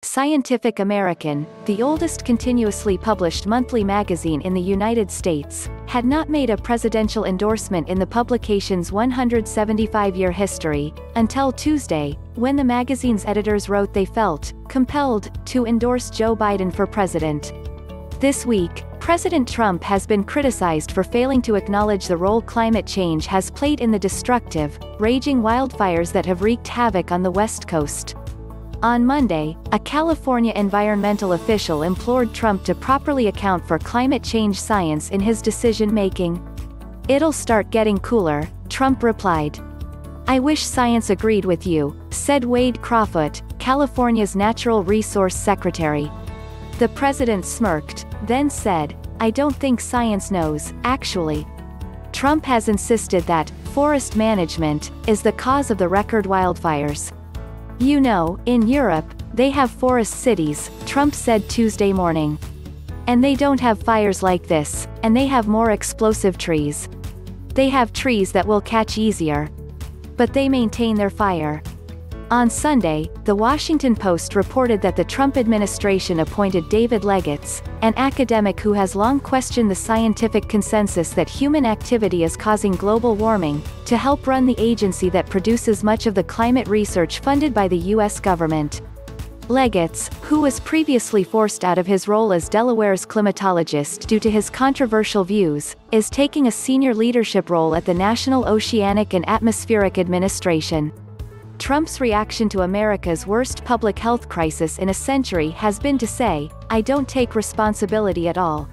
Scientific American, the oldest continuously published monthly magazine in the United States, had not made a presidential endorsement in the publication's 175-year history, until Tuesday, when the magazine's editors wrote they felt compelled to endorse Joe Biden for president. This week, President Trump has been criticized for failing to acknowledge the role climate change has played in the destructive, raging wildfires that have wreaked havoc on the West Coast. On Monday, a California environmental official implored Trump to properly account for climate change science in his decision-making. "It'll start getting cooler," Trump replied. "I wish science agreed with you," said Wade Crawfoot, California's Natural Resource Secretary. The president smirked, then said, "I don't think science knows, actually." Trump has insisted that forest management is the cause of the record wildfires. "You know, in Europe, they have forest cities," Trump said Tuesday morning. "And they don't have fires like this, and they have more explosive trees. They have trees that will catch easier. But they maintain their fire." On Sunday, The Washington Post reported that the Trump administration appointed David Legates, an academic who has long questioned the scientific consensus that human activity is causing global warming, to help run the agency that produces much of the climate research funded by the U.S. government. Legates, who was previously forced out of his role as Delaware's climatologist due to his controversial views, is taking a senior leadership role at the National Oceanic and Atmospheric Administration. Trump's reaction to America's worst public health crisis in a century has been to say, "I don't take responsibility at all."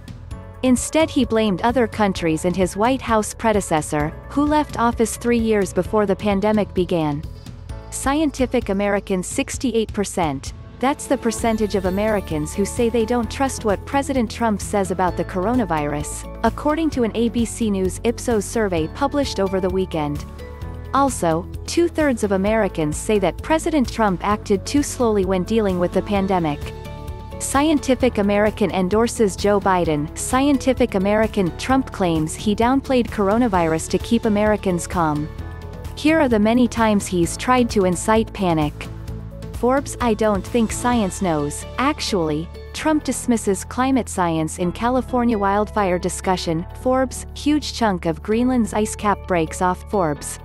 Instead, he blamed other countries and his White House predecessor, who left office 3 years before the pandemic began. Scientific American 68%. That's the percentage of Americans who say they don't trust what President Trump says about the coronavirus, according to an ABC News Ipsos survey published over the weekend. Also, 2/3 of Americans say that President Trump acted too slowly when dealing with the pandemic. Scientific American endorses Joe Biden. Scientific American, Trump claims he downplayed coronavirus to keep Americans calm. Here are the many times he's tried to incite panic. Forbes, I don't think science knows, actually. Trump dismisses climate science in California wildfire discussion. Forbes, huge chunk of Greenland's ice cap breaks off. Forbes.